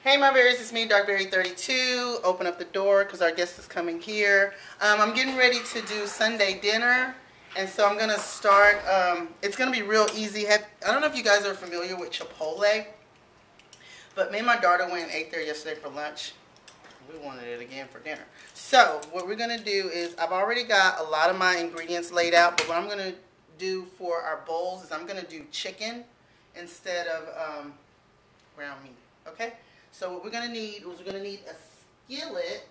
Hey my berries, it's me, Darkberry32. Open up the door because our guest is coming here. I'm getting ready to do Sunday dinner, and so I'm going to start. It's going to be real easy. I don't know if you guys are familiar with Chipotle, but me and my daughter went and ate there yesterday for lunch. We wanted it again for dinner. So what we're going to do is, I've already got a lot of my ingredients laid out, but what I'm going to do for our bowls is I'm going to do chicken instead of ground meat. Okay? So what we're going to need is we're going to need a skillet.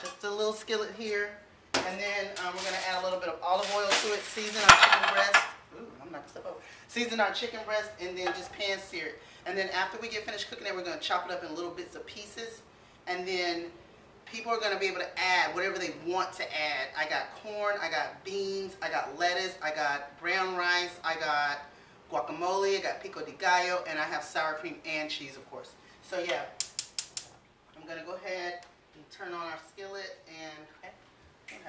Just a little skillet here. And then we're going to add a little bit of olive oil to it. Season our chicken breast. Ooh, I'm knocking stuff over. Season our chicken breast and then just pan sear it. And then after we get finished cooking it, we're going to chop it up in little bits of pieces. And then people are going to be able to add whatever they want to add. I got corn, I got beans, I got lettuce, I got brown rice, I got guacamole, I got pico de gallo, and I have sour cream and cheese, of course. So yeah, I'm going to go ahead and turn on our skillet. And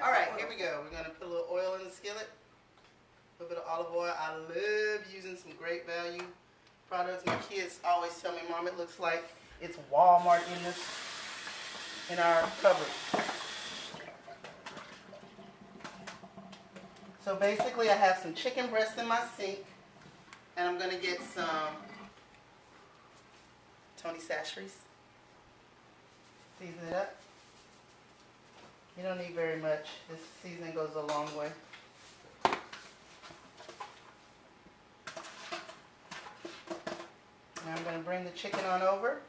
all right, here we go. We're going to put a little oil in the skillet, a little bit of olive oil. I love using some great value products. My kids always tell me, Mom, it looks like it's Walmart in our cupboard. So basically, I have some chicken breast in my sink. And I'm going to get some Tony Chachere's. Season it up. You don't need very much. This seasoning goes a long way. Now I'm going to bring the chicken on over.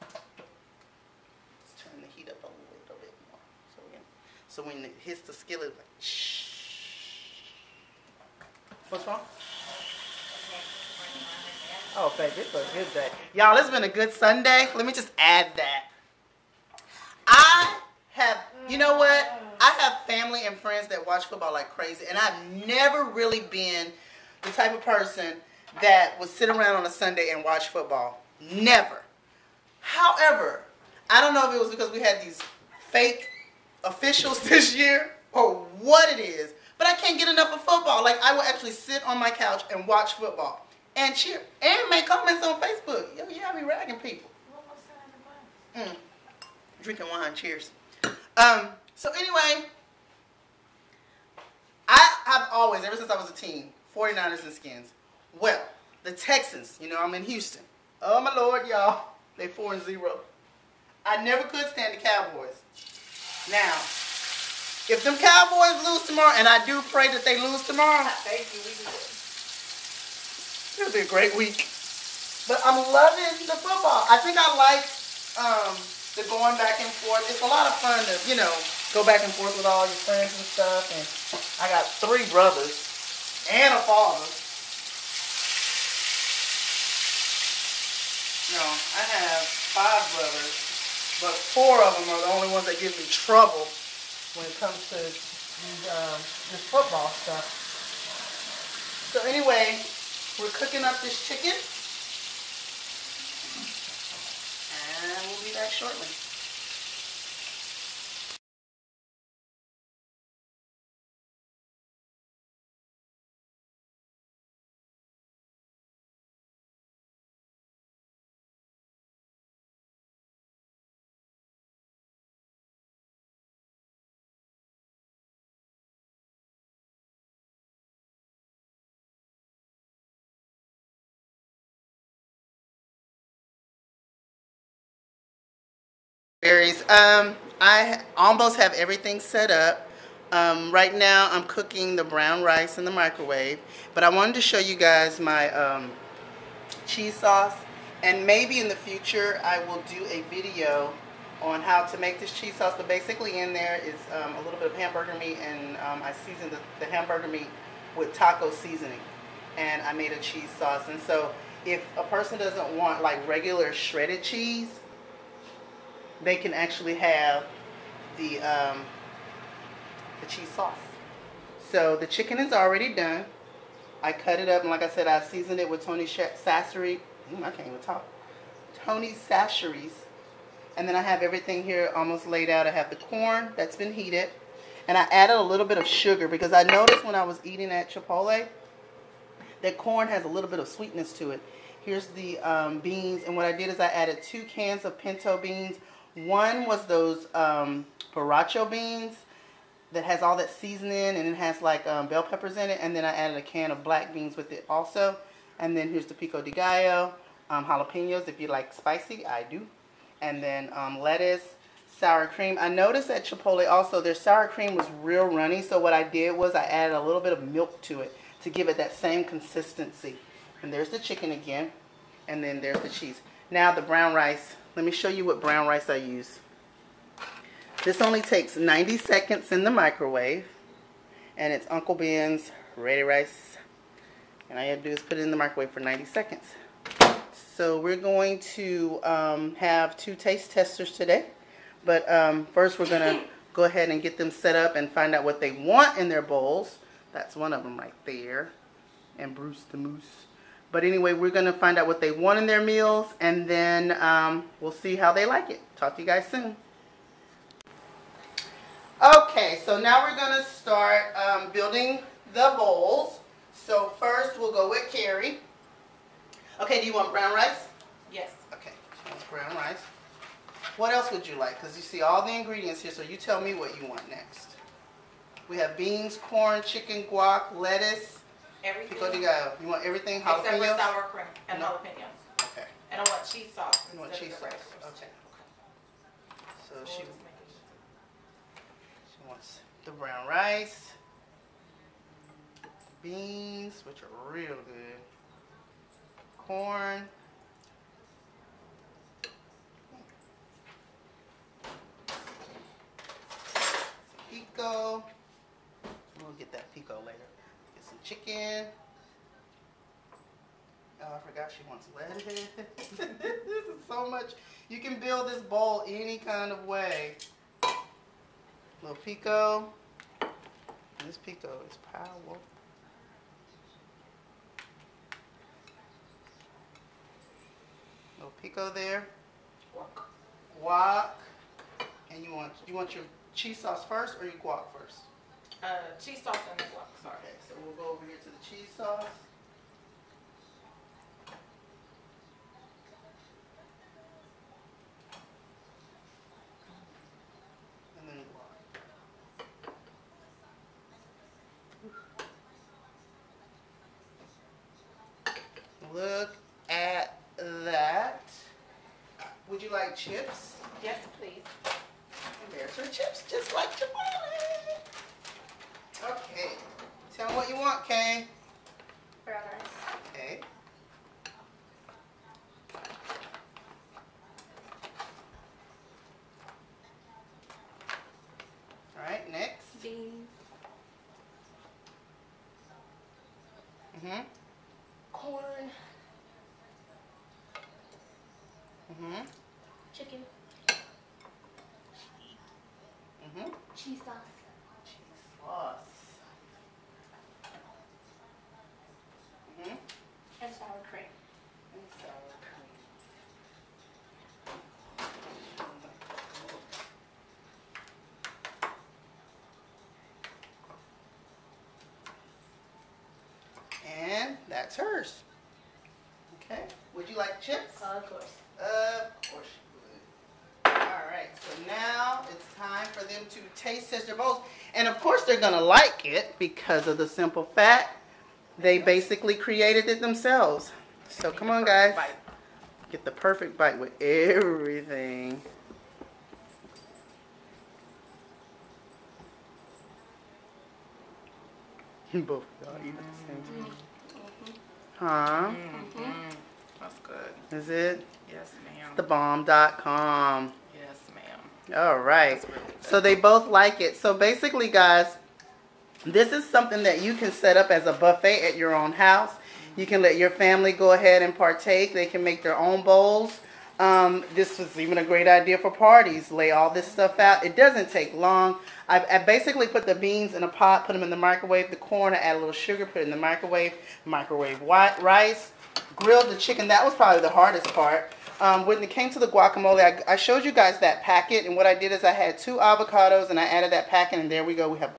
Let's turn the heat up a little bit more. So when it hits the skillet, like shh. What's wrong? Oh, babe, it's a good day. Y'all, it's been a good Sunday. Let me just add that. You know what? I have family and friends that watch football like crazy, and I've never really been the type of person that would sit around on a Sunday and watch football. Never. However, I don't know if it was because we had these fake officials this year or what it is, but I can't get enough of football. Like, I will actually sit on my couch and watch football and cheer and make comments on Facebook. Yo, yeah, I be ragging people. Drinking wine. Cheers. So anyway, I have always, ever since I was a teen, 49ers and Skins. Well, the Texans, you know, I'm in Houston. Oh my Lord, y'all. They 4-0. I never could stand the Cowboys. Now, if them Cowboys lose tomorrow, and I do pray that they lose tomorrow, thank you, we do it. It'll be a great week. But I'm loving the football. I think I like the going back and forth. It's a lot of fun to, you know, go back and forth with all your friends and stuff. And I got 3 brothers and a father. No, I have 5 brothers, but 4 of them are the only ones that give me trouble when it comes to this football stuff. So anyway, we're cooking up this chicken. And we'll be back shortly. Berries. I almost have everything set up. Right now I'm cooking the brown rice in the microwave, but I wanted to show you guys my cheese sauce, and maybe in the future I will do a video on how to make this cheese sauce. But basically in there is a little bit of hamburger meat, and I seasoned the hamburger meat with taco seasoning, and I made a cheese sauce. And so if a person doesn't want like regular shredded cheese, they can actually have the cheese sauce. So the chicken is already done. I cut it up, and like I said, I seasoned it with Tony Chachere's. I can't even talk. Tony Chachere's. And then I have everything here almost laid out. I have the corn that's been heated. And I added a little bit of sugar because I noticed when I was eating at Chipotle, That corn has a little bit of sweetness to it. Here's the beans, and what I did is I added 2 cans of pinto beans. One was those borracho beans that has all that seasoning, and it has like bell peppers in it, and then I added a can of black beans with it also. And then here's the pico de gallo, jalapenos if you like spicy, I do. And then lettuce, sour cream. I noticed at Chipotle also their sour cream was real runny, so what I did was I added a little bit of milk to it to give it that same consistency. And there's the chicken again, and then there's the cheese. Now the brown rice. Let me show you what brown rice I use. This only takes 90 seconds in the microwave, and it's Uncle Ben's ready rice. And all you have to do is put it in the microwave for 90 seconds. So we're going to have 2 taste testers today. But first we're going to go ahead and get them set up and find out what they want in their bowls. That's one of them right there. And Bruce the Moose. But anyway, we're going to find out what they want in their meals, and then we'll see how they like it. Talk to you guys soon. Okay, so now we're going to start building the bowls. So first we'll go with Carrie. Okay, do you want brown rice? Yes. Okay, she wants brown rice. What else would you like? Because you see all the ingredients here, so you tell me what you want next. We have beans, corn, chicken, guac, lettuce. Everything. Pico de gallo. You want everything? Jalapenos? Except for sour cream and No. jalapenos. Okay. And I want cheese sauce. You want instead cheese of the sauce? regular. Okay. So she wants the brown rice, beans, which are real good, corn, pico. We'll get that pico later. Get some chicken. Oh, I forgot she wants lettuce. This is so much. You can build this bowl any kind of way. Little pico. This pico is powerful. Little pico there. Guac. And you want your cheese sauce first or your guac first? Cheese sauce and the guac. Sorry. Okay, so we'll go over here to the cheese sauce. And then guac. Look at that. Would you like chips? Yes, please. And there's her chips, just like Chipotle. Okay. Tell me what you want, Kay. Brown rice. Okay. All right, next. Beans. Mm-hmm. Corn. Mm-hmm. Chicken. Mm-hmm. Cheese sauce. Cheese sauce. Mm-hmm. And sour cream. And sour cream. And that's hers. Okay. Would you like chips? Of course. Of course you would. Alright, so now it's time for them to taste test their bowls. And of course they're going to like it because of the simple fact they basically created it themselves. So come on guys. Get the perfect bite with everything. Both of y'all eat at the same time. Huh? That's good. Is it? Yes, ma'am. Thebomb.com. Yes, ma'am. All right. That's really good. So they both like it. So basically, guys, this is something that you can set up as a buffet at your own house. You can let your family go ahead and partake. They can make their own bowls. This was even a great idea for parties. Lay all this stuff out. It doesn't take long. I basically put the beans in a pot, put them in the microwave. The corn, I add a little sugar, put it in the microwave. Microwave white rice. Grilled the chicken. That was probably the hardest part. When it came to the guacamole, I showed you guys that packet. And what I did is I had 2 avocados and I added that packet. And there we go. We have